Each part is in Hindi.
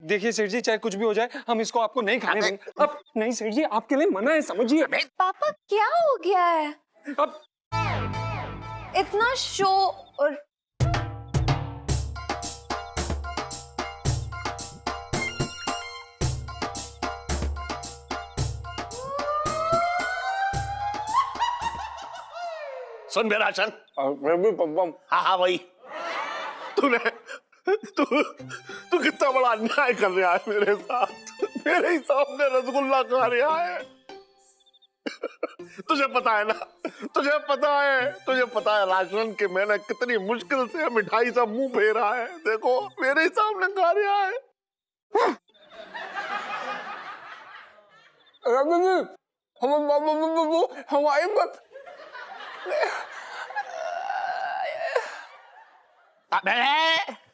देखिए सेठ जी, चाहे कुछ भी हो जाए, हम इसको आपको नहीं खाने देंगे। अब नहीं सेठ जी, आपके लिए मना है, समझिए। पापा क्या हो गया है? अब इतना शो और सुन मेरा सन। पप्पा, हाँ वही। तूने तू तू कितना बड़ा अन्याय कर रहा है मेरे साथ। मेरे ही सामने रसगुल्ला खा रहा है। तुझे पता है ना, तुझे पता है राशन के मैंने कितनी मुश्किल से मिठाई से मुंह फेरा है। देखो मेरे ही सामने खा रहा है। हमारी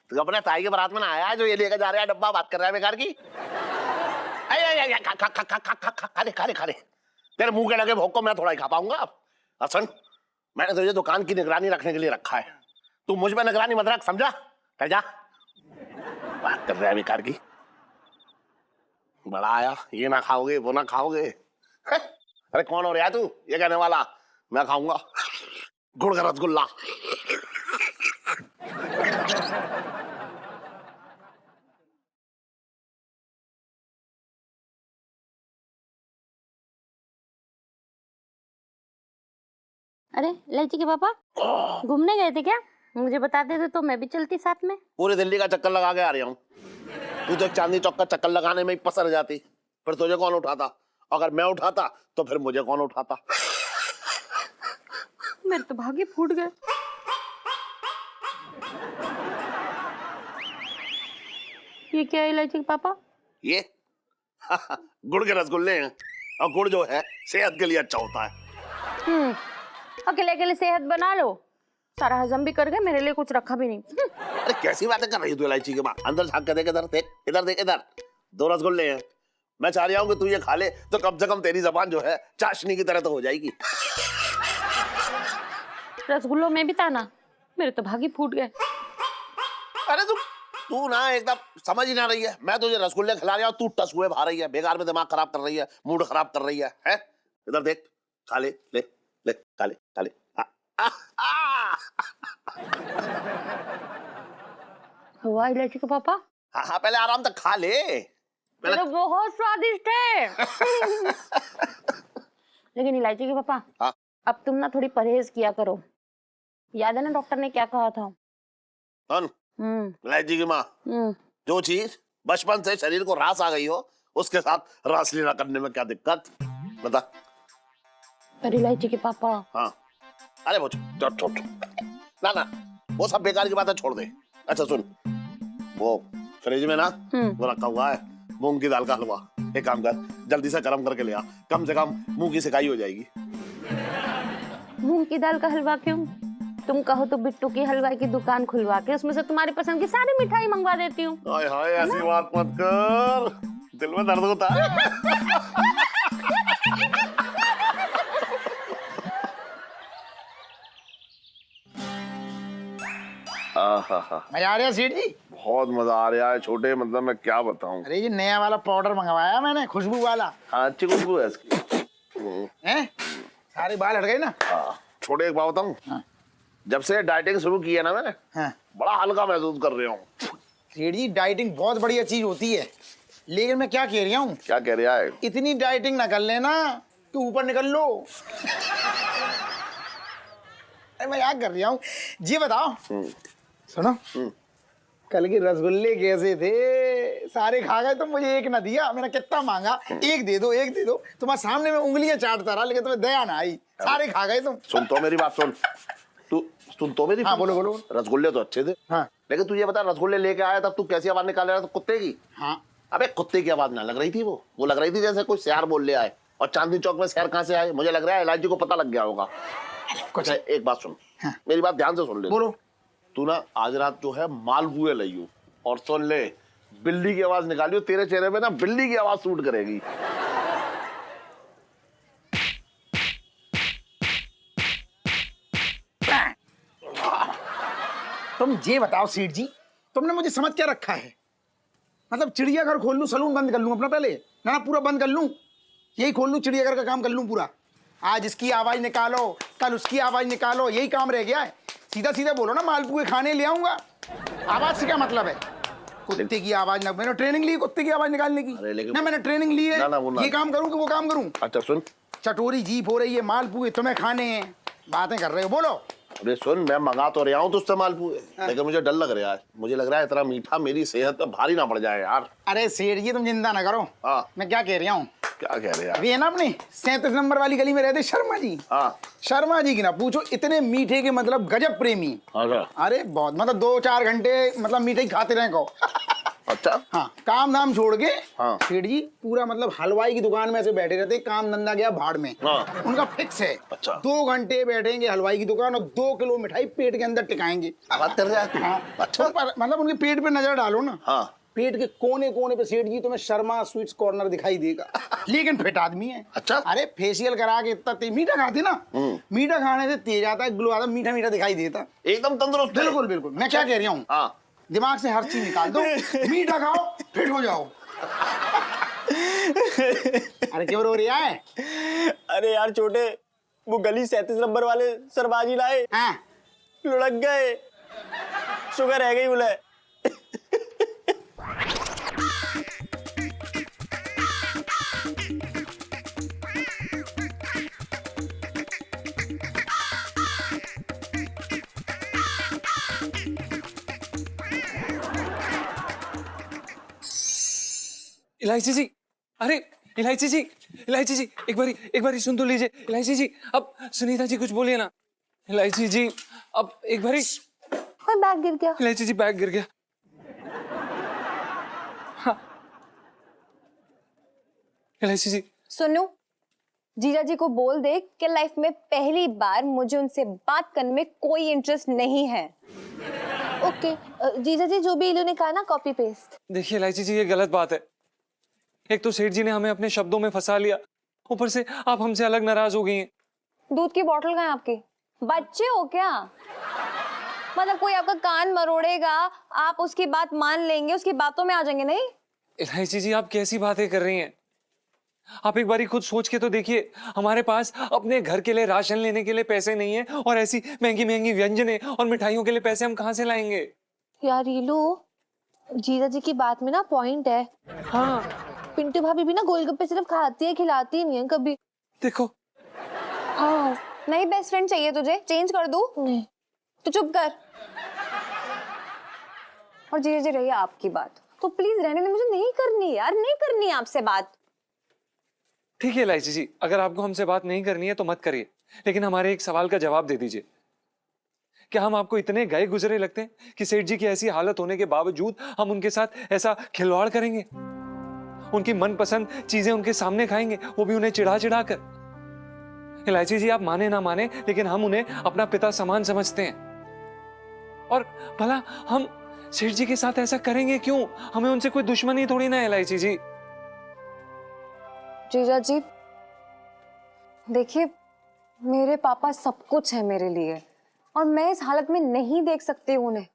तू अपने ताई के बारात में ना आया जो ये लेकर जा रहा है डब्बा, बात कर रहा है बेकार की। खा ले। तेरे मुंह के लगे भोग को मैं थोड़ा ही खा पाऊंगा। अब सुन, मैंने तुझे दुकान की निगरानी रखने के लिए रखा है। तू मुझ पे निगरानी मत रख, समझा? कर जा। बात कर रहा है बेकार की। बड़ा आया, ये ना खाओगे वो ना खाओगे। अरे कौन हो रहा है तू ये कहने वाला? मैं खाऊंगा गुड़ का रसगुल्ला। अरे इलायची के पापा घूमने गए थे क्या? मुझे बता देते तो मैं भी चलती साथ में। पूरी दिल्ली का चक्कर लगा के आ रहा हूँ। तू तो एक चांदनी चौक का चक्कर लगाने में ही पसर जाती, फिर तुझे कौन उठाता? अगर मैं उठाता तो फिर मुझे कौन उठाता? मेरे तो भागे फूट गए। ये क्या है इलायची के पापा? ये गुड़ के रसगुल्ले हैं, और गुड़ जो है सेहत के लिए अच्छा होता है। अकेले अकेले सेहत बना लो, सारा हजम भी कर गए, मेरे लिए कुछ रखा भी नहीं। अरे कैसी बातें कर रही है तू इलायची के बाद? अंदर झांक के देख, इधर देख, इधर देख, इधर 2 रसगुल्ले हैं। मैं चाह रहा हूँ कि तू ये खा ले तो कम से कम तेरी जबान जो है चाशनी की तरह तो हो जाएगी। रसगुल्लों में भी ताना, मेरे तो भागी फूट गए। अरे तू ना एकदम समझ ही ना रही है। मैं तुझे रसगुल्ले खिला रहा हूँ, तू टसुए भा रही है, बेकार में दिमाग खराब कर रही है, मूड खराब कर रही है, हैं? इधर देख, खा ले, ले खा ले। हुआ इलायची के पापा? हाँ पहले आराम तक खा ले। पहले तो बहुत स्वादिष्ट है। लेकिन इलायची के पापा, हाँ? अब तुम ना थोड़ी परहेज किया करो। याद है ना डॉक्टर ने क्या कहा था? इलायची की माँ, जो चीज बचपन से शरीर को रास आ गई हो उसके साथ रासलीला करने में क्या दिक्कत? बता। पर इलायची के पापा। हाँ अरे वो छोड़ ना वो सब बेकार की बातें छोड़ दे। अच्छा सुन, वो फ्रिज में ना वो रखा हुआ है मूंग की दाल का हलवा। एक काम कर, जल्दी से गर्म करके ले आ, कम से कम मुंह की सिकाई हो जाएगी। मूंग की दाल का हलवा क्यों? तुम कहो तो बिट्टू की हलवाई की दुकान खुलवा के उसमें से तुम्हारी पसंद की सारी मिठाई मंगवा देती हूँ। हाय हाय ऐसी बात मत कर, दिल में दर्द होता है। मजा आ रहा है सेठ जी? बहुत मजा आ रहा है छोटे, मतलब मैं क्या बताऊं। अरे ये नया वाला पाउडर मंगवाया मैंने, खुशबू वाला। हाँ अच्छी खुशबू है इसकी। हैं? सारे बाल हट गए ना? छोटे एक बात बताऊं, हाँ। जब से डाइटिंग शुरू की है ना मैंने, हाँ। बड़ा हल्का महसूस कर रहा हूँ। सेठ जी डाइटिंग बहुत बढ़िया चीज होती है, लेकिन मैं क्या कह रहा हूँ, क्या कह रहा है? इतनी डाइटिंग ना कर लेना कि ऊपर निकल लो। अरे मैं याद कर रहा हूँ। जी बताओ, सुनो, कल के रसगुल्ले कैसे थे? सारे खा गए, तो मुझे एक ना दिया। मैंने कितना मांगा, एक दे दो। तुम्हारे सामने में उंगलियां चाटता रहा, लेकिन तुम्हें दया ना आई, सारे खा गए तुम। सुन तो मेरी बात सुन, तू सुन तो मेरी। हाँ बोलो। रसगुल्ले तो अच्छे थे, हाँ। लेकिन तू ये बता, रसगुल्ले लेके आया तब तू कैसी आवाज निकाल रहा था? कुत्ते की? हाँ। अबे कुत्ते की आवाज ना लग रही थी, वो लग रही थी जैसे कोई शेर बोल ले आए। और चांदनी चौक में शेर कहाँ से आए? मुझे लग रहा है इलायची को पता लग गया होगा कुछ। एक बात सुन, मेरी बात ध्यान से सुन ले। बोलो। तू ना आज रात जो है मालपुए लाइयो, और सुन ले, बिल्ली की आवाज निकालियो, तेरे चेहरे पे ना बिल्ली की आवाज सूट करेगी। तुम ये बताओ सेठ जी, तुमने मुझे समझ क्या रखा है? मतलब चिड़ियाघर खोल लूं, सलून बंद कर लूं अपना पहले, ना पूरा बंद कर लूं, यही खोल लूं, चिड़ियाघर का काम कर लूं पूरा। आज इसकी आवाज निकालो, कल उसकी आवाज निकालो, यही काम रह गया है। सीधा सीधा बोलो ना, मालपुए खाने ले आऊंगा, आवाज से क्या मतलब है? कुत्ते की आवाज ना, मैंने ट्रेनिंग ली कुत्ते की आवाज निकालने की। ना मैंने ट्रेनिंग ली है, ये काम करूं कि वो काम करूं? अच्छा सुन, चटोरी जीप हो रही है, मालपुए तुम्हें खाने हैं, बातें कर रहे हो, बोलो। अरे सुन, मैं मंगा तो रहा हूँ तुझसे मालपुए, लेकिन मुझे डर लग रहा है, मुझे लग रहा है इतना मीठा मेरी सेहत पे भारी ना पड़ जाए यार। अरे सेठ जी तुम चिंता ना करो, हाँ। मैं क्या कह रहा हूँ, क्या कह रहे यार? अभी है ना अपने 37 नंबर वाली गली में रहते शर्मा जी। हाँ। शर्मा जी की ना पूछो, इतने मीठे के मतलब गजब प्रेमी। अच्छा। अरे बहुत, मतलब 2-4 घंटे मतलब मीठे ही खाते रहे को। अच्छा। हाँ, काम धाम छोड़ के हाँ। सेठ जी पूरा मतलब हलवाई की दुकान में ऐसे बैठे रहते, काम धंधा गया भाड़ में। हाँ। उनका फिक्स है। अच्छा। 2 घंटे बैठेंगे हलवाई की दुकान और 2 किलो मिठाई पेट के अंदर टिकाएंगे। बात कर रहे हैं? हाँ। अच्छा। तो मतलब उनके पेट पे नजर डालो ना, हाँ। पेट के कोने कोने पे सेठ जी तुम्हें शर्मा स्वीट्स कॉर्नर दिखाई देगा। लेकिन फिट आदमी है। अच्छा। अरे फेशियल करा के इतना तेज मीठा खाते ना, मीठा खाने से तेज आता है, ग्लो आता, मीठा मीठा दिखाई देता, एकदम तंदुरुस्त है। बिल्कुल बिल्कुल। मैं क्या कह रहा हूँ, हाँ। दिमाग से हर चीज निकाल दो, मीठा खाओ फिट हो जाओ। अरे क्यों रो रहा है? अरे यार छोटे, वो गली 37 नंबर वाले सरबाजी लाए, हाँ। लुढ़क गए, शुगर रह गई बोले। इलायची जी, अरे इलायची जी, इलायची जी, एक बारी सुन तो लीजिए। इलायची जी, अब सुनीता जी कुछ बोलिए ना। इलायची जी, अब एक बारी। कोई बैग गिर गया। इलायची जी बैग गिर गया। हाँ। इलायची जी, सुनो, जीजा जी को बोल दे कि लाइफ में पहली बार मुझे उनसे बात करने में कोई इंटरेस्ट नहीं है। ओके जीजा जी, जो भी इन्होंने कहा ना कॉपी पेस्ट। देखिए इलायची जी, ये गलत बात है। एक तो सेठ जी ने हमें अपने शब्दों में फंसा लिया, ऊपर से आप हमसे अलग नाराज हो गई हैं। दूध की बोतल कहाँ है आपकी? बच्चे हो क्या? मतलब कोई आपका कान मरोड़ेगा, आप उसकी बात मान लेंगे, उसकी बातों में आ जाएंगे? नहीं। इलायची जी, आप कैसी बातें कर रही हैं? आप एक बारी खुद सोच के तो देखिए, हमारे पास अपने घर के लिए राशन लेने के लिए पैसे नहीं है, और ऐसी महंगी महंगी व्यंजने और मिठाइयों के लिए पैसे हम कहाँ से लाएंगे? यार रीलू, जीजा जी की बात में ना पॉइंट है। हाँ, पिंटू भाभी भी ना गोलगप्पे सिर्फ खाती है, खिलाती नहीं है कभी। देखो। हाँ, नहीं बेस्ट फ्रेंड चाहिए तुझे? चेंज कर दूं? नहीं। तो चुप कर। और जीजा जी रही आपकी बात, तो प्लीज रहने दे, मुझे नहीं करनी यार, नहीं करनी आपसे बात। ठीक है इलायची जी, अगर आपको हमसे बात नहीं करनी है तो मत करिए, लेकिन हमारे एक सवाल का जवाब दे दीजिए। क्या हम आपको इतने गए गुजरे लगते हैं कि सेठ जी की ऐसी हालत होने के बावजूद हम उनके साथ ऐसा खिलवाड़ करेंगे? उनकी मनपसंद चीजें उनके सामने खाएंगे, वो भी उन्हें चिढ़ा चिढ़ा कर? इलायची जी, आप माने ना माने, लेकिन हम उन्हें अपना पिता समान समझते हैं। और भला हम सेठ जी के साथ ऐसा करेंगे क्यों? हमें उनसे कोई दुश्मनी थोड़ी ना है इलायची जी। जीजा जी देखिए, मेरे पापा सब कुछ है मेरे लिए, और मैं इस हालत में नहीं देख सकती हूँ उन्हें।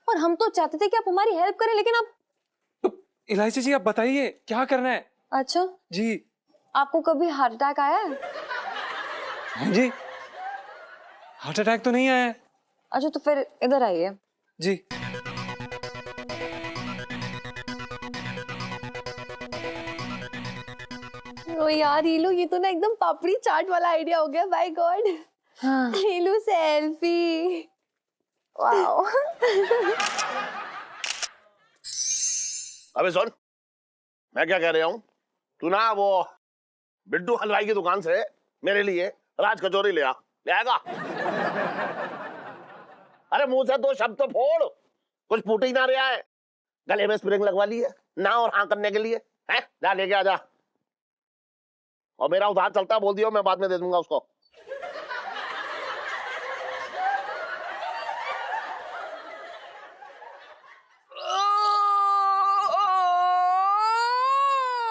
और हम तो चाहते थे कि आप हमारी हेल्प करें, लेकिन आप। इलायची जी, आप बताइए क्या करना है? अच्छा जी। आपको कभी हार्ट अटैक आया है? हाँ जी, हार्ट अटैक तो नहीं आया है। अच्छा तो फिर इधर आइए। जी। ओ यार रीलू, ये तो ना एकदम पापड़ी चाट वाला आइडिया हो गया। By god. हाँ। रीलू सेल्फी, वाओ। अबे सुन, मैं क्या कह रहा हूँ, तू ना वो बिट्टू हलवाई की दुकान से मेरे लिए राज कचौरी ले आएगा? अरे मुंह से 2 शब्द तो फोड़, कुछ फूट ही ना रहा है। गले में स्प्रिंग लगवा ली है ना, और हाँ करने के लिए है? जा लेके आजा। और मेरा उधार चलता, बोल दियो, मैं बाद में दे दूंगा उसको।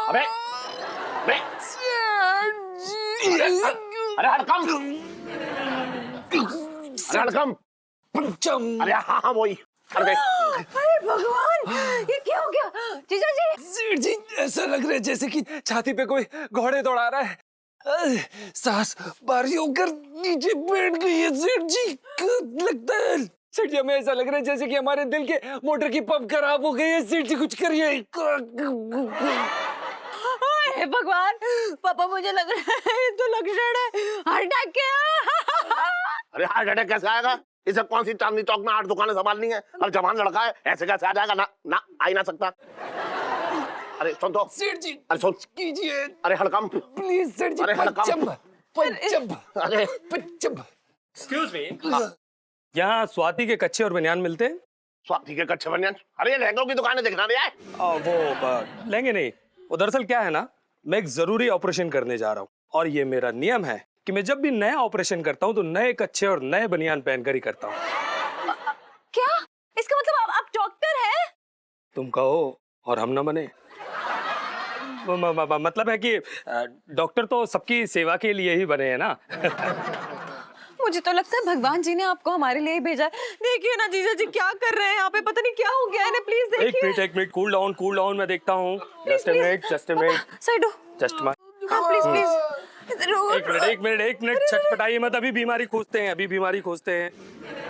अबे अरे हड़कम, अरे हड़कम, अरे हाँ हाँ वही, अरे भगवान, ये क्या हो गया जीजा जी? सेठ जी ऐसा लग रहा है जैसे कि छाती पे कोई घोड़े दौड़ा रहा है। सांस भारी होकर नीचे बैठ गई है सेठ जी। लगता है सेठ जी हमें ऐसा लग रहा है जैसे कि हमारे दिल के मोटर की पंप खराब हो गई है। सेठ जी कुछ करिए। हे भगवान, पापा मुझे लग रहा है ये तो लक्षण है हार्ट अटैक के। अरे हार्ट अटैक कैसे आएगा? इसे कौन सी चांदनी चौक में 8 दुकानें संभालनी है और जवान लड़का है, ऐसे कैसे आ जाएगा? ना ना आ ही ना सकता। अरे सुन तो सेठ जी अरे सुन कीजिए अरे हड़कम प्लीज सेठ जी। अरे हड़कम पंचम अरे पंचम। एक्सक्यूज मी, यहाँ स्वाति के कच्चे और बनियान मिलते हैं? स्वाति के कच्चे बनियान? अरे ये लहंगों की दुकानें देखना नहीं है? वो लेंगे नहीं। वो दरअसल क्या है ना, मैं एक जरूरी ऑपरेशन करने जा रहा हूँ और ये मेरा नियम है कि मैं जब भी नया ऑपरेशन करता हूँ तो नए कच्चे और नए बनियान पहनकर ही करता हूँ। क्या इसका मतलब आप डॉक्टर हैं? तुम कहो और हम न बने। मतलब है कि डॉक्टर तो सबकी सेवा के लिए ही बने हैं ना। मुझे तो लगता है भगवान जी ने आपको हमारे लिए ही भेजा है। देखिए ना जीजा जी क्या कर रहे हैं यहाँ पे, पता नहीं क्या हो गया है। प्लीज देखिए। एक मिनट, कूल डाउन, मैं देखता हूँ। जस्ट ए मिनट, साइड हो। जस्ट हाँ प्लीज प्लीज। एक मिनट, छटपटाइए मत। अभी बीमारी खोजते हैं।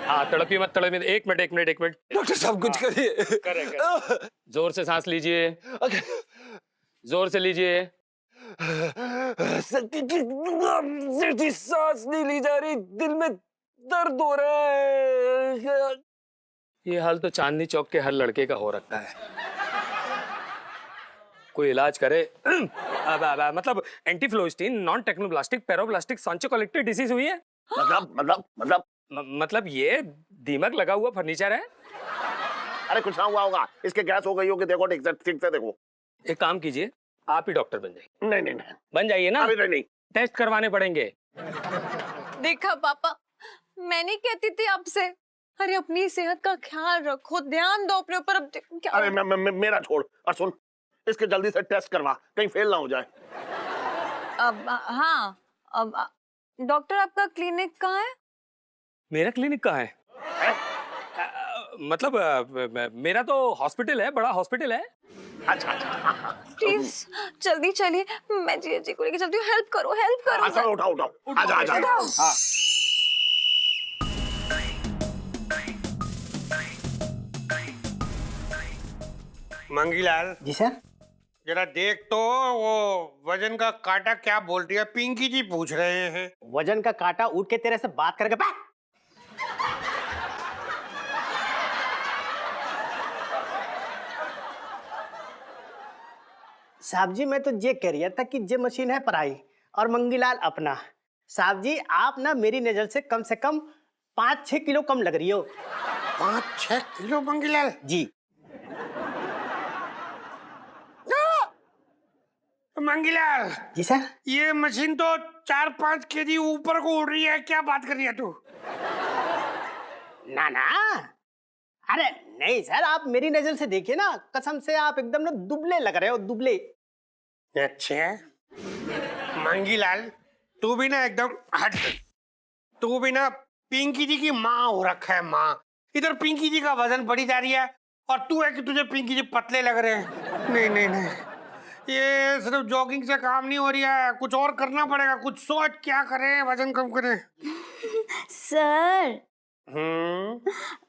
हाँ, तड़पिए मत। एक मिनट। डॉक्टर साहब कुछ करिए। करें। जोर से सांस लीजिए। जोर से लीजिए। सेठ जी सांस नहीं ली जा रही, दिल में दर्द हो रहा है। ये हाल तो चांदनी चौक के हर लड़के का हो रखा है। कोई इलाज करे। मतलब एंटीफ्लोस्टिन, नॉन टेक्नोब्लास्टिक, पेरोब्लास्टिक, सांचोकोलिक्टिक डिसीज हुई है। मतलब ये दीमक लगा हुआ फर्नीचर है। अरे कुछ ना हुआ होगा, इसके गैस हो गई होगी। देखो ठीक से देखो। एक काम कीजिए, आप ही डॉक्टर बन जाइए। नहीं बन जाइए ना। अरे नहीं। टेस्ट करवाने पड़ेंगे। देखा पापा, मैं नहीं कहती थी आपसे। अरे अपनी सेहत का ख्याल रखो, ध्यान दो अपने ऊपर। अब देखो क्या। अरे मेरा छोड़ और सुन, इसके जल्दी से टेस्ट करवा, कहीं फेल ना हो जाए। अब हाँ, अब डॉक्टर आपका क्लिनिक कहाँ है? मेरा क्लिनिक कहाँ है? मतलब मेरा तो हॉस्पिटल है, बड़ा हॉस्पिटल है। अच्छा। प्लीज जल्दी चलिए, मैं जी को लेके चलती हूँ। हेल्प करो। अच्छा उठाओ। आजा। हाँ। मंगीलाल जी सर। जरा देख तो वो वजन का कांटा क्या बोल रही है। पिंकी जी पूछ रहे हैं। वजन का कांटा उठ के तेरे से बात करके बैठ। साहब जी, मैं तो ये कह रहा था कि ये मशीन है पराई और मंगीलाल अपना। साहब जी, आप ना मेरी नजर से कम 5-6 किलो कम लग रही हो। 5-6 किलो मंगीलाल जी। मंगीलाल जी सर। ये मशीन तो 4-5 केजी ऊपर को उड़ रही है। क्या बात कर रही है तू? ना अरे नहीं सर, आप मेरी नजर से देखिए ना, कसम से आप एकदम ना दुबले लग रहे हो, दुबले। अच्छा मंगीलाल, तू भी ना एकदम हट। तू भी ना पिंकी जी की माँ हो रखा है, माँ। इधर पिंकी जी का वजन बढ़ी जा रही है और तू है कि तुझे पिंकी जी पतले लग रहे हैं। नहीं, ये सिर्फ जॉगिंग से काम नहीं हो रही है, कुछ और करना पड़ेगा। कुछ सोच, क्या करें, वजन कम करें। सर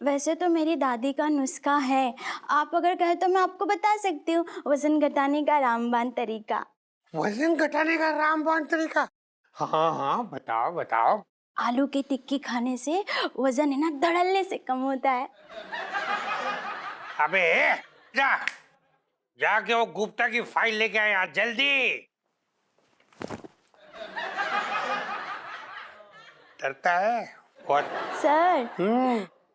वैसे तो मेरी दादी का नुस्खा है, आप अगर कहें तो मैं आपको बता सकती हूँ वजन घटाने का रामबाण तरीका। वजन घटाने का रामबाण तरीका? हाँ बताओ। आलू की टिक्की खाने से वजन है ना धड़ल्ले से कम होता है। अबे जाके वो गुप्ता की फाइल लेके आए आज, जल्दी। डरता है बहुत। सर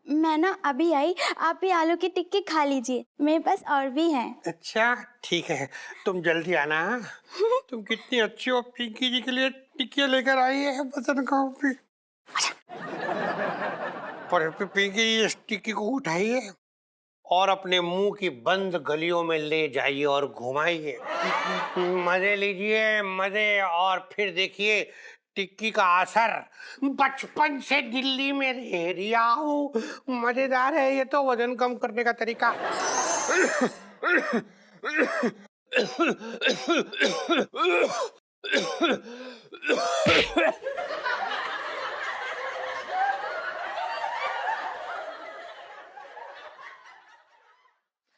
मैं ना अभी आई, आप ही आलू की टिक्की खा लीजिए, मेरे पास और भी है। अच्छा ठीक है, तुम जल्दी आना। तुम कितनी अच्छी हो, पिंकी जी के लिए टिक्की लेकर आई है वजन कम भी। पर पिंकी जी इस टिक्की को उठाइए और अपने मुंह की बंद गलियों में ले जाइए और घुमाइए। मजे लीजिए मजे, और फिर देखिए टिक्की का असर। बचपन से दिल्ली में रह रिया हूँ, मजेदार है ये तो वजन कम करने का तरीका।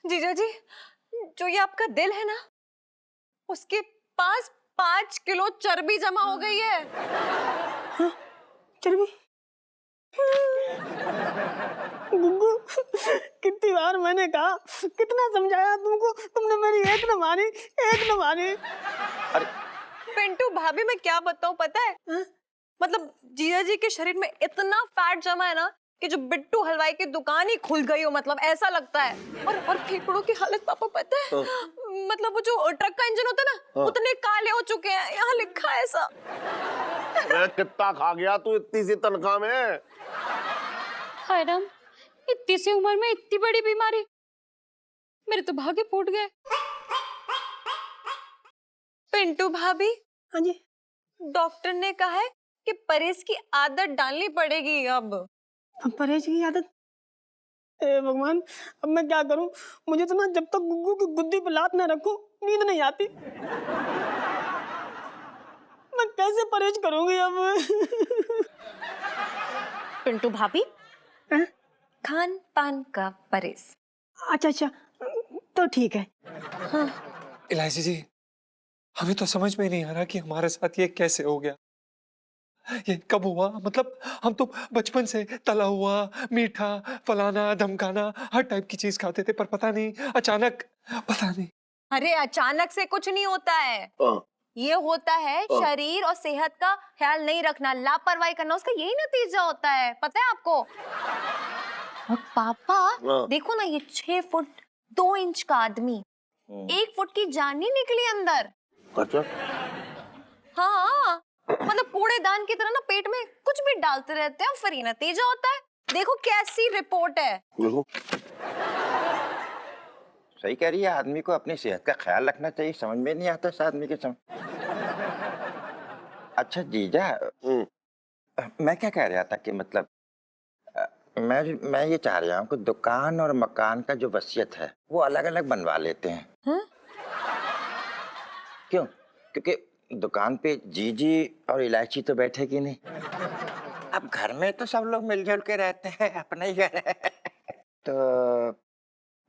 जीजा जी, जो ये आपका दिल है ना, उसके पास 5 किलो चर्बी जमा हो गई है। चर्बी? गुग्गू, कितनी बार मैंने कहा, कितना समझाया तुमको, तुमने मेरी एक न मानी, एक न मानी। पिंटू भाभी, मैं क्या बताऊं पता है? मतलब जीजा जी के शरीर में इतना फैट जमा है ना कि जो बिट्टू हलवाई की दुकान ही खुल गई हो, मतलब ऐसा लगता है। और फेफड़ों की हालत पापा पता है? मतलब वो जो ट्रक का इंजन होता है ना, उतने काले हो चुके हैं। यहाँ लिखा है ऐसा। मैं कितना खा गया तू इतनी सी तनख्वाह में? हाय राम, इतनी सी उम्र में इतनी बड़ी बीमारी, मेरे तो भागे फूट गए। पिंटू भाभी, हाँ जी। डॉक्टर ने कहा है कि परहेज की आदत डालनी पड़ेगी अब। अब परहेज की आदत? हे भगवान, अब मैं क्या करूं? मुझे तो ना जब तक गुग्गू की गुद्दी पे लात ना रखूं नींद नहीं आती। मैं कैसे परहेज करूंगी अब? पिंटू भाभी, हैं? खान पान का परहेज। अच्छा अच्छा, तो ठीक है। इलायची जी, हमें तो समझ में नहीं आ रहा कि हमारे साथ ये कैसे हो गया, ये कब हुआ। मतलब हम तो बचपन से तला हुआ, मीठा, फलाना धमकाना हर टाइप की चीज खाते थे, पर पता नहीं अचानक, पता नहीं। अरे अचानक से कुछ नहीं होता है, ये होता है शरीर और सेहत का ख्याल नहीं रखना, लापरवाही करना, उसका यही नतीजा होता है, पता है आपको? और पापा देखो ना, ये 6 फुट 2 इंच का आदमी 1 फुट की जान ही निकली अंदर। अच्छा, हाँ, मतलब कूड़ेदान की तरह ना पेट में कुछ भी डालते रहते हैं, फिर ये नतीजा होता है। देखो कैसी रिपोर्ट है। देखो सही कह रही है, आदमी को अपनी सेहत का ख्याल रखना चाहिए। समझ में नहीं आता इस आदमी के समझ। अच्छा जीजा, मैं क्या कह रहा था कि मतलब मैं ये चाह रहा हूँ कि दुकान और मकान का जो वसीयत है वो अलग अलग बनवा लेते हैं। क्यों? क्योंकि दुकान पे जीजी और इलायची तो बैठेगी नहीं। अब घर में तो सब लोग मिलजुल के रहते हैं, अपना ही घर है। तो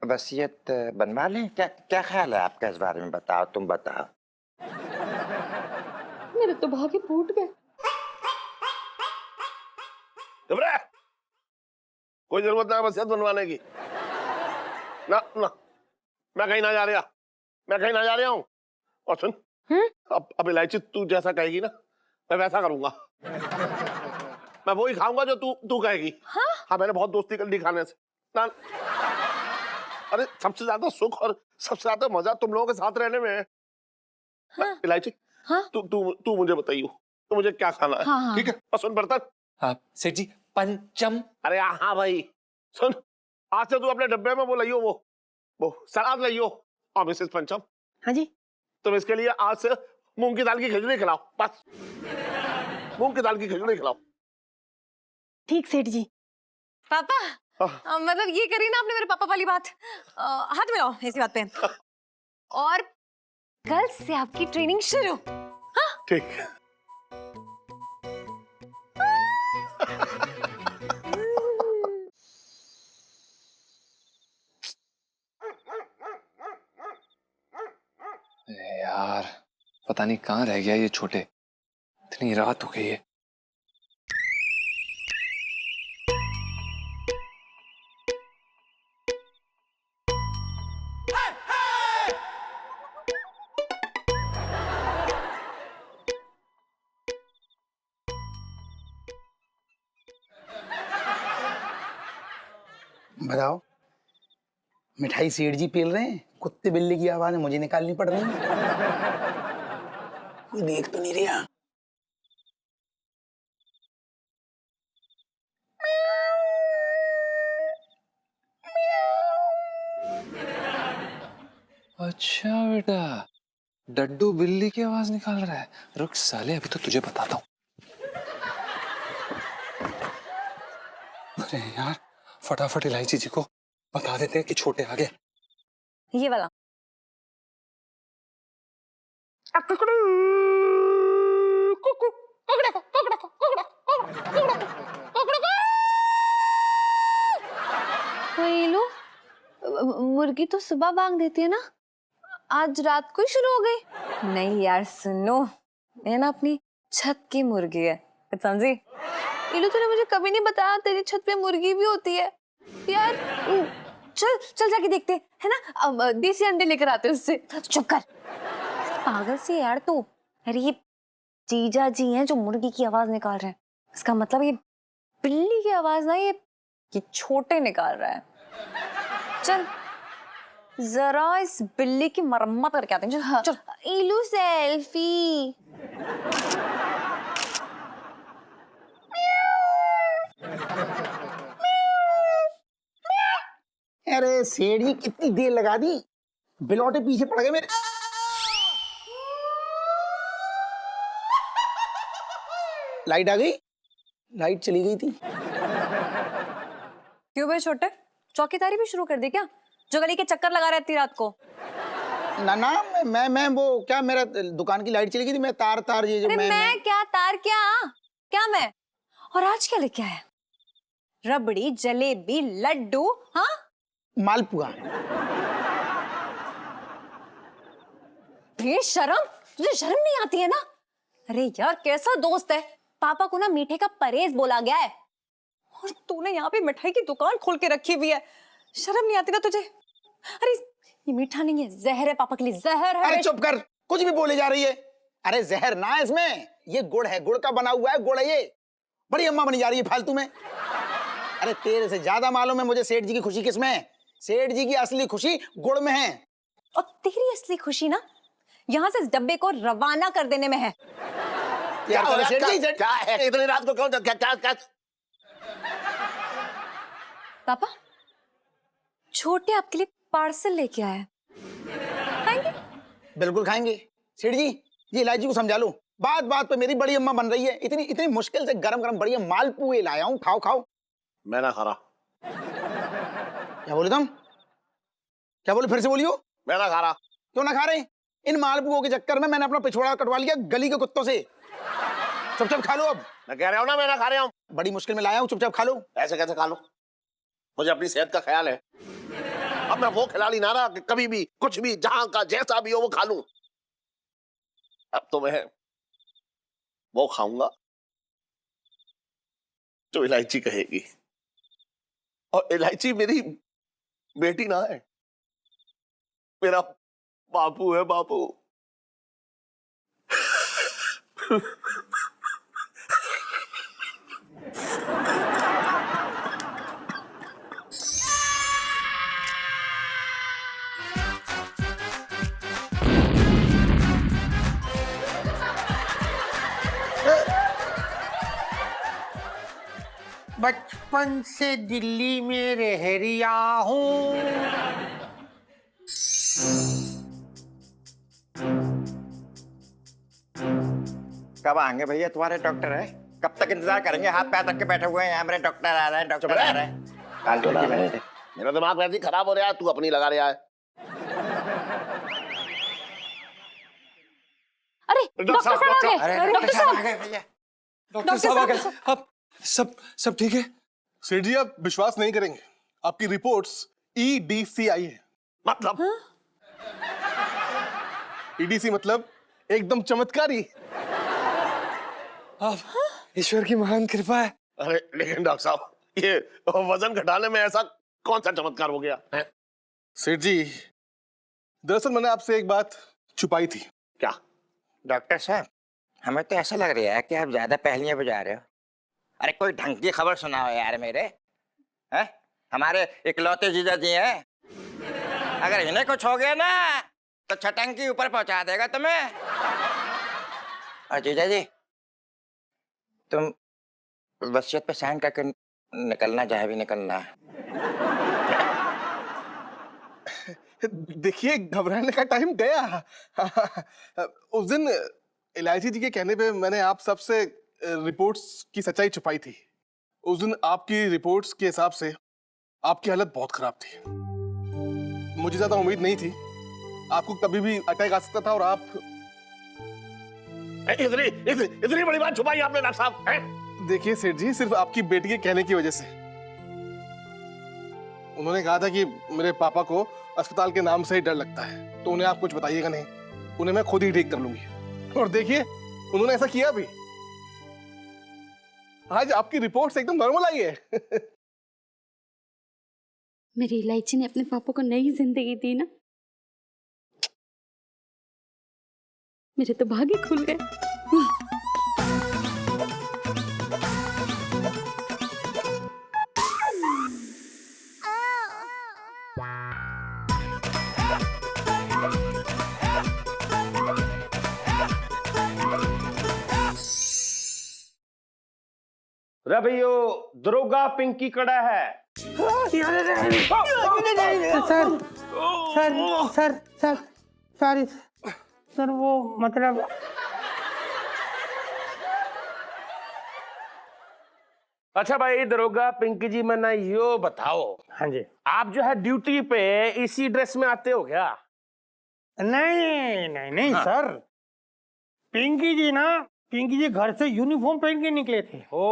वसीयत बनवा लें? क्या क्या ख्याल है आपका इस बारे में? बताओ, तुम बताओ। मेरे तो भागे फूट गए। घबरा, कोई जरूरत ना वसीयत बनवाने की। ना ना, मैं कहीं ना जा रहा, मैं कहीं ना जा रहा हूँ। और सुन, अब इलायची तू जैसा कहेगी ना, मैं वैसा करूंगा। मैं वही खाऊंगा जो तू कहेगी। हाँ, मैंने बहुत दोस्ती कर ली खाने से ना। अरे सबसे ज्यादा सुख और सबसे ज्यादा मजा तुम लोगों के साथ रहने में है। इलायची, तू मुझे बताइयो, तो मुझे क्या खाना है? ठीक है? और सुन बर्तन, आप सेठ जी, पंचम। अरे हाँ भाई, सुन, आज से तू अपने डब्बे में वो लाइयो, वो सलाद लाइयो। और मिसेस पंचम, हाँ जी। तुम इसके लिए आज से मूंग की दाल की खिचड़ी खिलाओ, बस मूंग की दाल की खिचड़ी खिलाओ। ठीक सेठ जी। पापा, मतलब ये करी ना आपने मेरे पापा वाली बात। हाथ मिलाओ इसी बात पे। और कल से आपकी ट्रेनिंग शुरू। ठीक। यार, पता नहीं कहाँ रह गया ये छोटे, इतनी रात हो गई है। बताओ, मिठाई सेठ जी पेल रहे हैं, कुत्ते बिल्ली की आवाज मुझे निकालनी पड़ रही है। कोई देख तो नहीं रहा। अच्छा बेटा, डड्डू बिल्ली की आवाज निकाल रहा है। रुक साले, अभी तो तुझे बताता हूँ। अरे यार, फटाफट इलायची जी को बता देते हैं कि छोटे आ गए। ये वाला। ईलू, मुर्गी तो सुबह बांग देती है ना, आज रात को ही शुरू हो गई। नहीं यार सुनो, ये ना अपनी छत की मुर्गी है, समझी? ईलू, तूने मुझे कभी नहीं बताया तेरी छत पे मुर्गी भी होती है यार। चल चल जाके देखते है ना, अब देसी अंडे लेकर आते हैं उससे। चुप कर, पागल सी यार तू। अरे ये जीजा जी हैं जो मुर्गी की आवाज निकाल रहे हैं, इसका मतलब ये बिल्ली की आवाज ना, ये छोटे निकाल रहा है। चल जरा इस बिल्ली की मरम्मत करके आते हैं। चल, चल। ILU, selfie. अरे सेठ जी, कितनी देर लगा दी, बिलौटे पीछे पड़ गए मेरे। लाइट आ गई, लाइट चली गई थी। क्यों भाई छोटे, चौकीदारी भी शुरू कर दी क्या, जो गली के चक्कर लगा रहती रात को? ना ना, मैं वो क्या, मेरा दुकान की लाइट चली गई थी, मैं तार ये जो अरे मैं क्या, तार क्या क्या मैं। और आज क्या लेके आया? रबड़ी, जलेबी, लड्डू, हाँ मालपुआ। ये शर्म, तुझे शर्म नहीं आती है ना? अरे यार कैसा दोस्त है, पापा को ना मीठे का परहेज बोला गया है, और तूने यहाँ पे मिठाई की दुकान खोल के रखी हुई है। शर्म नहीं आती ना तुझे? अरे ये मीठा नहीं है, जहर है, पापा के लिए जहर है। अरे चुप कर, कुछ भी बोले जा रही है। अरे जहर ना है इसमें, ये गुड़ है, गुड़ का बना हुआ है, गुड़ है ये। बड़ी अम्मा बनी जा रही है फालतू में। अरे तेरे से ज्यादा मालूम है मुझे सेठ जी की खुशी किसमें है। सेठ जी की असली खुशी गुड़ में है। और तेरी असली खुशी ना यहाँ से इस डब्बे को रवाना कर देने में है। क्या हो रहा है? क्या है इतनी रात को? कौन क्या क्या क्या? पापा, छोटे आपके लिए पार्सल लेके आया है, खाएंगे? बिल्कुल खाएंगे। सेठ जी, ये इलायची को समझा लो, बात बात पे मेरी बड़ी अम्मा बन रही है। इतनी इतनी मुश्किल से गरम गरम बढ़िया मालपुए लाया हूँ, खाओ खाओ। मैं ना खा रहा। क्या बोले तुम? क्या बोले, फिर से बोलियो। मैं ना खा रहा। क्यों ना खा रहे? इन मालपुओं के चक्कर में मैंने अपना पिछवाड़ा कटवा लिया गली के कुत्तों से। चुपचाप खा लो अब। मैं कह रहा हूँ ना, मैं ना खा रहा हूँ। बड़ी मुश्किल में लाया हूँ, चुपचाप खा लो। ऐसे कैसे खा लो? मुझे अपनी सेहत का ख्याल है। अब मैं वो खिला ना रहा कि कभी भी कुछ भी जहां का जैसा भी हो वो खा लूं। अब तो मैं वो खाऊंगा जो इलायची कहेगी, और इलायची मेरी बेटी ना है, मेरा बापू है, बापू। बचपन से दिल्ली में रह रिया हूँ। कब आएंगे भैया तुम्हारे डॉक्टर है? कब तक इंतजार करेंगे? हाथ पैर रख के बैठे हुए हैं, हमारे डॉक्टर आ रहे हैं, डॉक्टर आ रहे हैं। मेरा दिमाग वैसे ही खराब हो रहा है, तू अपनी लगा रहा है। अरे डॉक्टर साहब आ गए। अरे डॉक्टर साहब आ गए भैया। डॉक्टर साहब आ गए। अब सब ठीक है? सेठ जी, आप विश्वास नहीं करेंगे, आपकी रिपोर्ट्स EDC आई है। मतलब EDC मतलब एकदम चमत्कारी। अब ईश्वर की महान कृपा है। अरे लेकिन डॉक्टर साहब, ये वजन घटाने में ऐसा कौन सा चमत्कार हो गया है? सेठ जी, दरअसल मैंने आपसे एक बात छुपाई थी। क्या? डॉक्टर साहब, हमें तो ऐसा लग रहा है कि आप ज्यादा पहेलियां बुझा रहे हो। अरे कोई ढंग की खबर सुनाओ यार मेरे, हैं? हमारे इकलौते जीजा जी हैं, अगर इन्हें कुछ हो गया ना तो छटंकी ऊपर पहुंचा देगा तुम्हें। और जीजा जी, तुम वसीयत पे साइन करके निकलना, चाहे भी निकलना। देखिए, घबराने का टाइम गया। उस दिन इलायची जी के कहने पे मैंने आप सबसे रिपोर्ट्स की सच्चाई छुपाई थी। उस दिन आपकी रिपोर्ट्स के हिसाब से आपकी हालत बहुत खराब थी। मुझे ज्यादा उम्मीद नहीं थी, आपको कभी भी अटैक आ सकता था और आप इतनी बड़ी बात छुपाई आपने डॉक्टर साहब हैं? देखिए सेठ जी, सिर्फ आपकी बेटी के कहने की वजह से। उन्होंने कहा था कि मेरे पापा को अस्पताल के नाम से ही डर लगता है, तो उन्हें आप कुछ बताइएगा नहीं, उन्हें मैं खुद ही ठीक कर लूंगी। और देखिए उन्होंने ऐसा किया भी। आज आपकी रिपोर्ट्स एकदम नॉर्मल आई है। मेरी इलायची ने अपने पापा को नई जिंदगी दी ना, मेरे तो भाग्य खुल गए। रे भैयो, दरोगा पिंकी कड़ा है। Sir sir sir sir sorry sir, वो मतलब अच्छा भाई दरोगा पिंकी जी, मैं ना यो बताओ, हाँ जी, आप जो है ड्यूटी पे इसी ड्रेस में आते हो क्या? नहीं नहीं नहीं सर, पिंकी जी घर से यूनिफॉर्म पहन के निकले थे। ओ,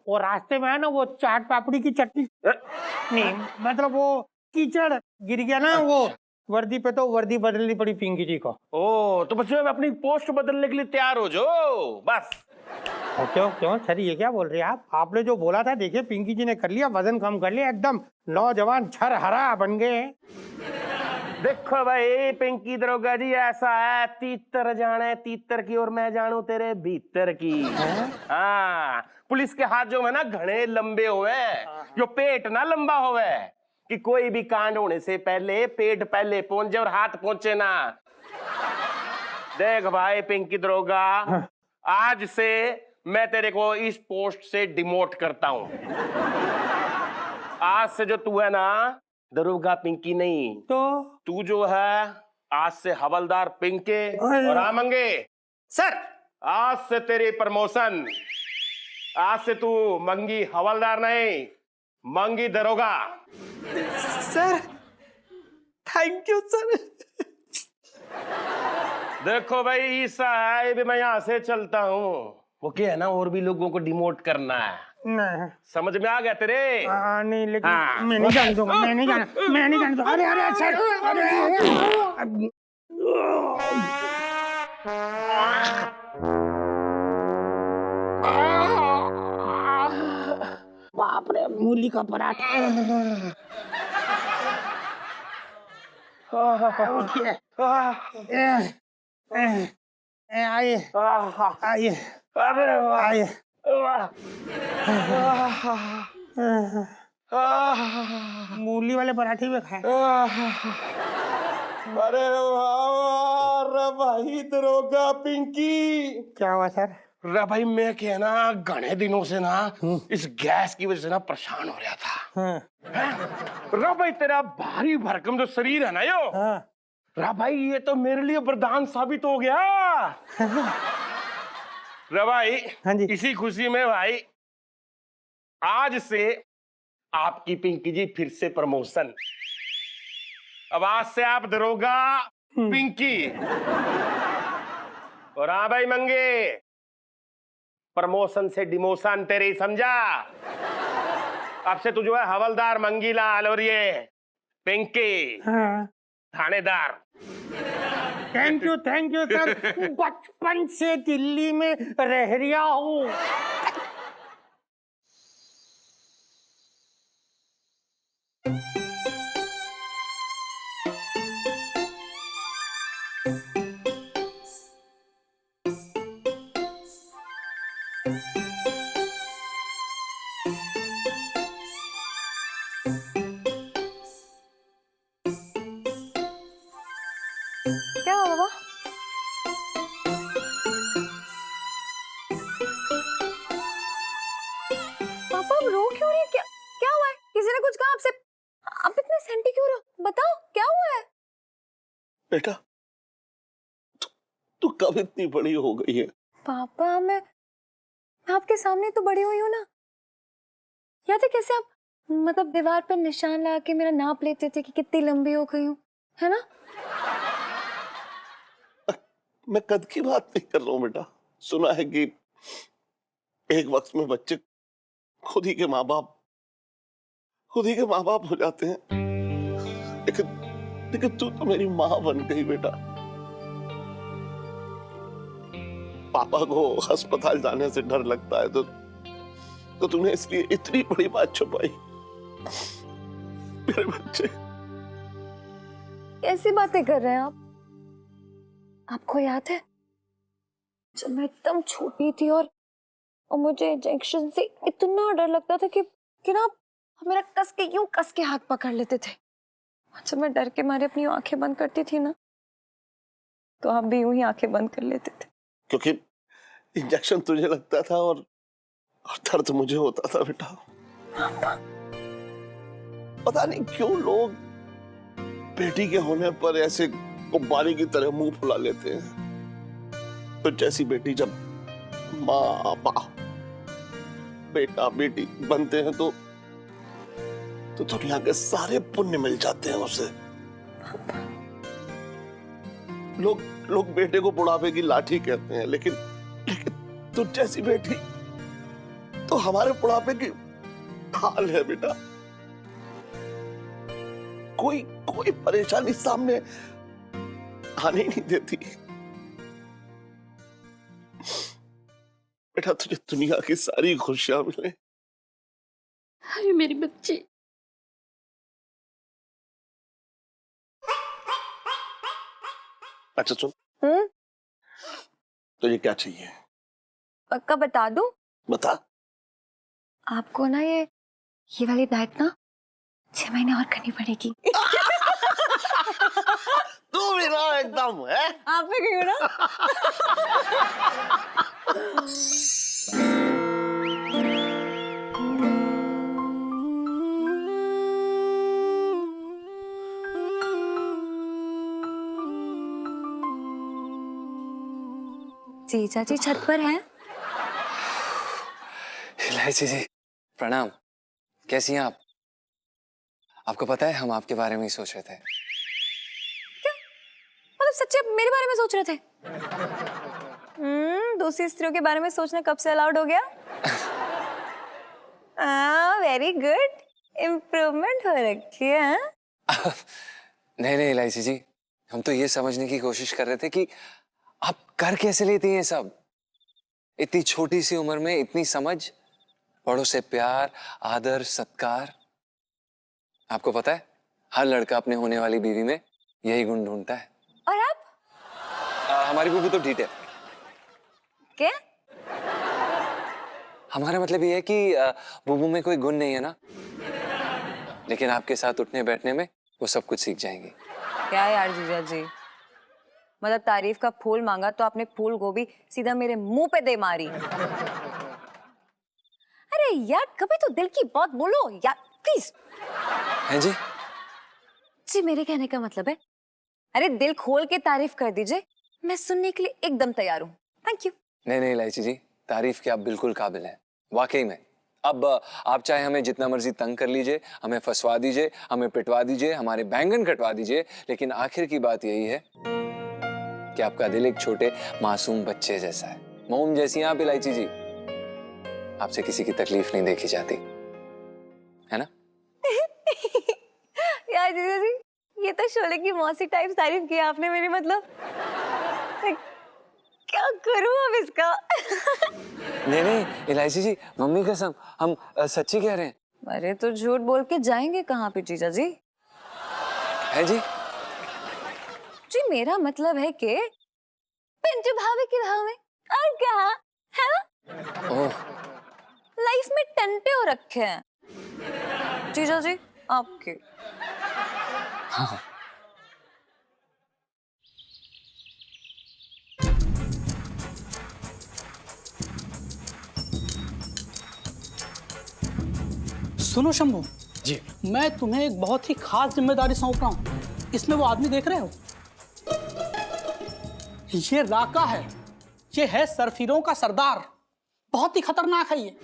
और रास्ते में है ना वो चाट पापड़ी की चटनी, नहीं मतलब वो कीचड़ गिर गया ना, वो वर्दी पे, तो वर्दी बदलनी पड़ी पिंकी जी को। ओ, तो बच्चों अपनी पोस्ट बदलने के लिए तैयार हो जाओ बस। क्यों क्यों सर, ये क्या बोल रहे हैं आप? आपने जो बोला था, देखिए पिंकी जी ने कर लिया, वजन कम कर लिया, एकदम नौजवान छर हरा बन गए। देखो भाई पिंकी दरोगा जी, ऐसा है तीतर जाने तीतर की और मैं जानू तेरे भीतर की। हाँ, पुलिस के हाथ जो है ना घने लंबे हुए, जो पेट ना लंबा हुए, कि कोई भी कांड होने से पहले पेट पहले पहुंचे और हाथ पहुंचे ना। देख भाई पिंकी दरोगा, आज से मैं तेरे को इस पोस्ट से डिमोट करता हूं। आज से जो तू है ना दरोगा पिंकी नहीं, तो तू जो है आज से हवलदार पिंके। और हाँ मंगे सर, आज से तेरी प्रमोशन, आज से तू मंगी हवलदार नहीं, मंगी दरोगा। Sir thank you sir. देखो भाई ईसा है, भी मैं यहाँ से चलता हूँ। वो क्या है ना, और भी लोगों को डिमोट करना है। नहीं समझ में आ गया तेरे? नहीं लेकिन हाँ। मैं नहीं जान दूंगा, मैं नहीं जान। अरे अरे सर, अरे बाप रे, मूली का पराठा। उठिए, आइए आइए, अरे वाह, आइए। मूली वाले पराठे में खाए। अरे वाह भाई दरोगा पिंकी। क्या हुआ सर? रे भाई मैं क्या ना घने दिनों से ना इस गैस की वजह से ना परेशान हो रहा था। रे भाई तेरा भारी भरकम जो शरीर है ना यो, रे भाई ये तो मेरे लिए वरदान साबित हो गया। रे भाई हाँ जी। इसी खुशी में भाई आज से आपकी पिंकी जी फिर से प्रमोशन। अब आज से आप दरोगा पिंकी। और हाँ भाई मंगे, प्रमोशन से डिमोशन तेरी, समझा? अब से तू जो है हवलदार मंगीलाल और ये पिंकी थानेदार। Thank you sir. बचपन से दिल्ली में रह रहा हूँ। क्या हुआ बाबा? पापा आप रो क्यों रही? क्या क्या हुआ है? किसी ने कुछ कहा आपसे? आप इतने सेंटी क्यों हो? बताओ क्या हुआ है? बेटा तू कब इतनी बड़ी हो गई है? पापा मैं आपके सामने तो बड़ी हुई हूँ ना। याद है कैसे आप मतलब दीवार पर निशान लगा के मेरा नाप लेते थे कि कितनी लंबी हो गई हूँ, है ना? मैं कद की बात नहीं कर रहा हूँ बेटा। सुना है कि एक वक्त में बच्चे खुद ही के माँ बाप हो जाते हैं, लेकिन तू तो मेरी माँ बन गई बेटा। पापा को अस्पताल जाने से डर लगता है तो तूने इसलिए इतनी बड़ी बात छुपाई। मेरे बच्चे कैसी बातें कर रहे हैं आप? आपको याद है जब मैं एकदम छोटी थी और मुझे इंजेक्शन से इतना डर लगता था कि ना मेरा कस के हाथ पकड़ लेते थे। जब मैं डर के मारे अपनी आंखें बंद करती थी ना, तो आप भी यूं ही आंखें बंद कर लेते थे। क्योंकि इंजेक्शन तुझे लगता था और दर्द मुझे होता था बेटा। पता नहीं क्यों लोग बेटी के होने पर ऐसे गुब्बारे की तरह मुंह फुला लेते हैं। तो जैसी बेटी जब माँ बाप बेटा बेटी बनते हैं तो दुनिया के सारे पुण्य मिल जाते हैं उसे। लोग बेटे को बुढ़ापे की लाठी कहते हैं, लेकिन तू जैसी बेटी तो हमारे बुढ़ापे की ढाल है बेटा। कोई परेशानी सामने आने ही नहीं देती। बेटा तुझे दुनिया की सारी खुशियां मिले। अरे मेरी बच्ची। अच्छा सुन, तुझे क्या चाहिए? पक्का बता दूं? बता। आपको ना ये वाली डाइट ना 6 महीने और करनी पड़ेगी। तू भी ना एकदम है। आप भी गई हो ना? जीजा जी छत पर हैं? इलायची जी प्रणाम। कैसी हैं आप? आपको पता है हम आपके बारे में ही सोच रहे थे। क्या? मतलब सच्ची आप मेरे बारे में सोच रहे थे? दूसरी स्त्रियों के बारे में सोचना कब से अलाउड हो गया? वेरी गुड, इम्प्रूवमेंट हो रखी है। नहीं इलायची जी, हम तो ये समझने की कोशिश कर रहे थे कि आप कर कैसे लेती हैं सब। इतनी छोटी सी उम्र में इतनी समझ, बड़ों से प्यार, आदर, सत्कार। आपको पता है हर लड़का अपने होने वाली बीवी में यही गुण ढूंढता है। और आप? हमारी बुबू तो ढीठ है। क्या? हमारा मतलब ये है कि बुबू में कोई गुण नहीं है ना, लेकिन आपके साथ उठने बैठने में वो सब कुछ सीख जाएंगी। क्या यार जीजा जी, मतलब तारीफ का फूल मांगा तो आपने फूल गोभी सीधा मेरे मुंह पे दे मारी। अरे यार कभी तो दिल की बात बोलो यार, प्लीज। हैं जी? जी मेरे कहने का मतलब है, अरे दिल खोल के तारीफ कर दीजिए, मैं सुनने के लिए एकदम तैयार हूँ। Thank you. नहीं इलायची जी, तारीफ के आप बिल्कुल काबिल हैं, वाकई में। अब आप चाहे हमें जितना मर्जी तंग कर लीजिए, हमें फंसवा दीजिए, हमें पिटवा दीजिए, हमारे बैंगन कटवा दीजिए, लेकिन आखिर की बात यही है कि आपका दिल एक छोटे मासूम बच्चे जैसा है। मोम जैसी हैं आप इलायची जी। आपसे किसी की तकलीफ नहीं देखी जाती, है ना? यार जीजा जी, ये तो शोले की मौसी टाइप तारीफ की आपने मेरी, मतलब क्या करूं अब इसका? नहीं इलायची जी, मम्मी कसम, हम सच्ची कह रहे हैं। अरे तो झूठ बोल के जाएंगे कहाँ पे जीजा जी? है जी? जी मेरा मतलब है कि पिंटू भाभी के भाव में और क्या है ना? ओह, लाइफ में टंटे हो रखे हैं जीजा जी आपके। हाँ। सुनो शंभू जी, मैं तुम्हें एक बहुत ही खास जिम्मेदारी सौंप रहा हूं। इसमें वो आदमी देख रहे हो? ये राका है, ये है सरफिरों का सरदार, बहुत ही खतरनाक है ये।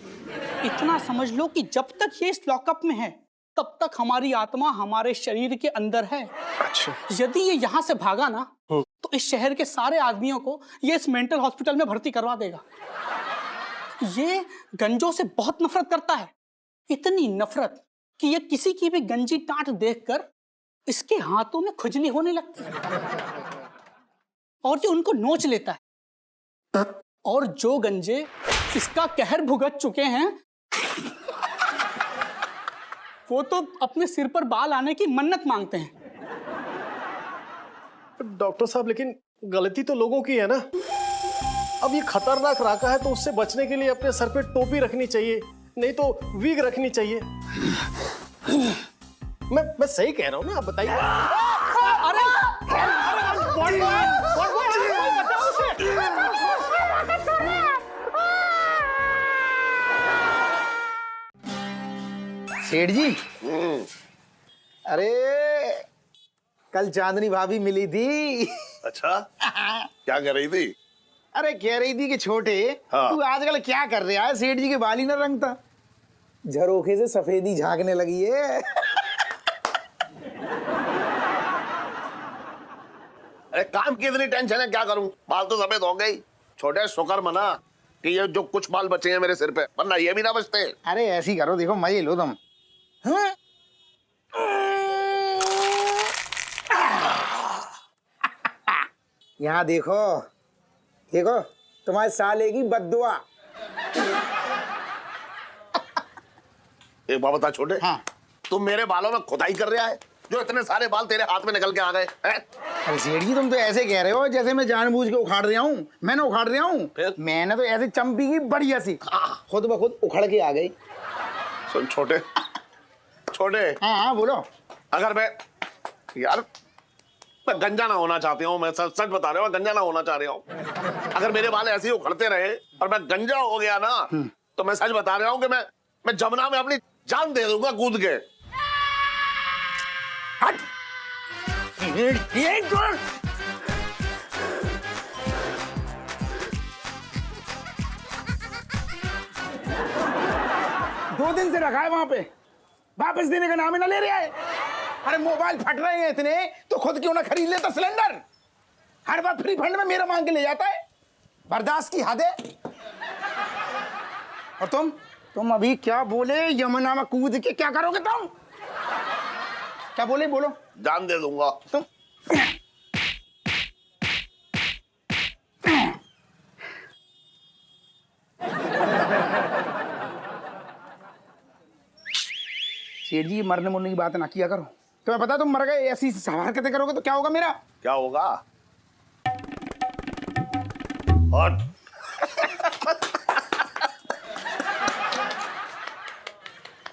इतना समझ लो कि जब तक ये इस लॉकअप में है तब तक हमारी आत्मा हमारे शरीर के अंदर है। अच्छा। यदि ये यहाँ से भागा ना तो इस शहर के सारे आदमियों को ये इस मेंटल हॉस्पिटल में भर्ती करवा देगा। ये गंजों से बहुत नफरत करता है, इतनी नफरत कि ये किसी की भी गंजी टांट देखकर इसके हाथों में खुजली होने लगती है और ये उनको नोच लेता है। और जो गंजे इसका कहर भुगत चुके हैं वो तो अपने सिर पर बाल आने की मन्नत मांगते हैं। डॉक्टर साहब, लेकिन गलती तो लोगों की है ना। अब ये खतरनाक राका है तो उससे बचने के लिए अपने सर पे टोपी रखनी चाहिए, नहीं तो विग रखनी चाहिए। मैं सही कह रहा हूँ ना, आप बताइए। सेठ जी, अरे कल चांदनी भाभी मिली थी। अच्छा, क्या कर रही थी? अरे कह रही थी कि छोटे, हाँ। तू आजकल क्या कर रहा है? सेठ जी के बाल ही ना रंगता, झरोखे से सफेदी झांकने लगी है। अरे काम की इतनी टेंशन है, क्या करूं? बाल तो सफेद हो गई। छोटे शुक्र मना कि ये जो कुछ बाल बचे हैं मेरे सिर पे, वरना ये भी ना बचते। अरे ऐसी करो, देखो मजे लो तुम। हाँ? यहाँ देखो देखो, तुम्हारे साले की बद्दुआ। एक बात बता छोटे, हाँ। तुम मेरे बालों में खुदाई कर रहा है जो इतने सारे बाल तेरे हाथ में निकल के आ गए हैं? अरे सेठ जी, तुम तो ऐसे कह रहे हो जैसे मैं जानबूझ के उखाड़ रहा हूँ। मैंने उखाड़ रहा हूँ? मैंने तो ऐसे चंपी की बढ़िया सी खुद ब खुद उखड़ के आ गई। सुन छोटे, छोटे। हाँ हाँ बोलो। अगर मैं गंजा ना होना चाहती हूँ, मैं सच बता रहा हूँ, गंजा ना होना चाह रहा हूँ। अगर मेरे बाल ऐसे ही उखड़ते रहे और मैं गंजा हो गया ना, तो मैं सच बता रहा हूँ कि मैं जमुना में अपनी जान दे दूंगा कूद के। हट। दो दिन से रखा है वहां पे, वापस देने का नाम ही ना ले रहा है। अरे मोबाइल फट रहे हैं इतने, तो खुद क्यों ना खरीद लेता सिलेंडर? हर बार फ्री फंड में मेरा मांग के ले जाता है, बर्दाश्त की हद है। और तुम अभी क्या बोले? यमुना में कूद के क्या करोगे तुम? क्या बोले? बोलो। जान दे दूंगा। तुम सेठ जी, मरने मुरने की बात ना किया करो। तुम्हें पता, तुम मर गए, ऐसी हरकतें करोगे तो क्या होगा मेरा? क्या होगा? और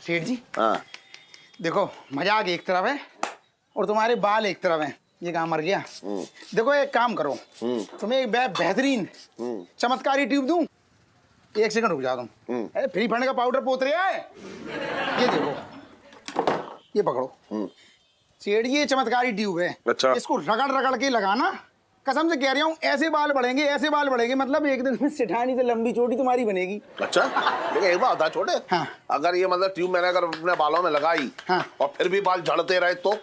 सेठ जी, हाँ। देखो मजाक एक तरफ है और तुम्हारे बाल एक तरफ हैं। ये कहाँ मर गया? देखो एक काम करो, तुम्हें एक बेहतरीन चमत्कारी ट्यूब दूं। एक सेकंड रुक जाओ तुम। अरे फ्री फंड का पाउडर पोत रहे है, ये देखो, ये पकड़ो। सेठ जी, ये चमत्कारी ट्यूब है। अच्छा। इसको रगड़ रगड़ के लगाना, कसम से कह रहा हूँ, ऐसे बाल बढ़ेंगे, ऐसे बाल बढ़ेंगे, मतलब एक दिन में सिठानी से लंबी चोटी तुम्हारी बनेगी। अच्छा, लेकिन एक बात बता छोटे, हाँ। अगर ये मतलब ट्यूब मैंने अगर अपने बालों में लगाई, हाँ। और फिर भी बाल झड़ते रहे तो?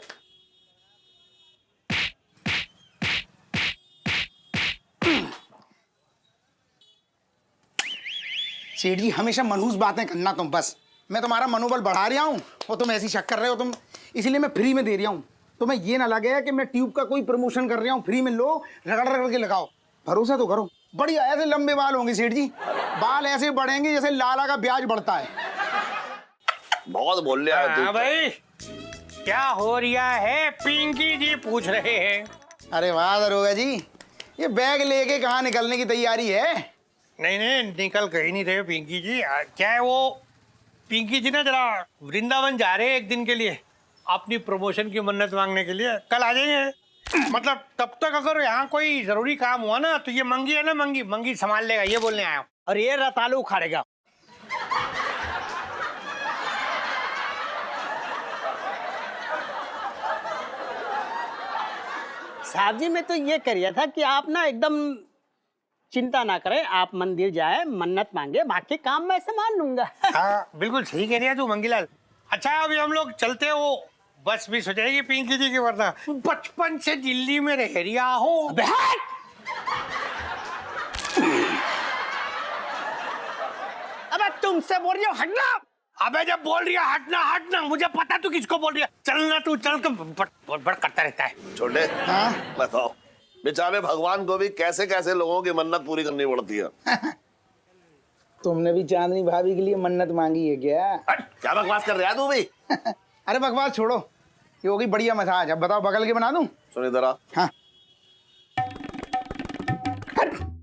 सेठ जी, हमेशा मनहूस बातें करना तुम, बस मैं तुम्हारा मनोबल बढ़ा रहा हूँ और तुम ऐसी शक कर रहे हो तुम, इसलिए मैं फ्री में दे रहा हूँ। तुम्हें ये ना लगे कि मैं ट्यूब का कोई प्रमोशन कर रहा हूँ। फ्री में लो, रगड़ रगड़ के लगाओ, भरोसा तो करो। बढ़िया ऐसे लंबे बाल होंगे सेठ जी, बाल ऐसे बढ़ेंगे जैसे लाला का ब्याज बढ़ता है। बहुत बोल लिया है तू। भाई क्या हो रहा है? पिंकी जी पूछ रहे हैं। अरे वाह दरोगा जी, ये बैग लेके कहाँ निकलने की तैयारी है? नहीं नहीं, निकल कहीं नहीं रहे पिंकी जी। क्या है वो, पिंकी जी ना जरा वृंदावन जा रहे हैं एक दिन के लिए, अपनी प्रमोशन की मन्नत मांगने के लिए। कल आ जाएंगे। मतलब तब तक अगर यहाँ कोई जरूरी काम हुआ ना, तो ये मंगी है ना, मंगी संभाल लेगा, ये बोलने आया हूँ। और ये रतालू उखाड़ेगा। साहब जी, मैं तो ये कह रहा था कि आप ना एकदम चिंता ना करें, आप मंदिर जाए, मन्नत मांगे, बाकी काम मैं संभाल लूंगा। हाँ बिल्कुल सही कह रही है तू मंगीलाल। अच्छा अभी हम लोग चलते हो, बस भी हो जाएगी पिंकी जी की, वरना बचपन से दिल्ली में रह रिया हो। अबे तुमसे बोल रही हो हटना। अबे जब बोल रही है हटना हटना, मुझे पता तू किसको बोल रही है। चलना तू, चल के बड़ करता रहता है। छोटे बताओ, बेचारे भगवान को भी कैसे कैसे लोगों की मन्नत पूरी करनी पड़ती है। तुमने भी चांदनी भाभी के लिए मन्नत मांगी है क्या? क्या बकवास कर रहा है तू भी? अरे बकवास छोड़ो, ये होगी बढ़िया मसाज। अब बताओ बगल के बना दूं? सुन इधर आ। हाँ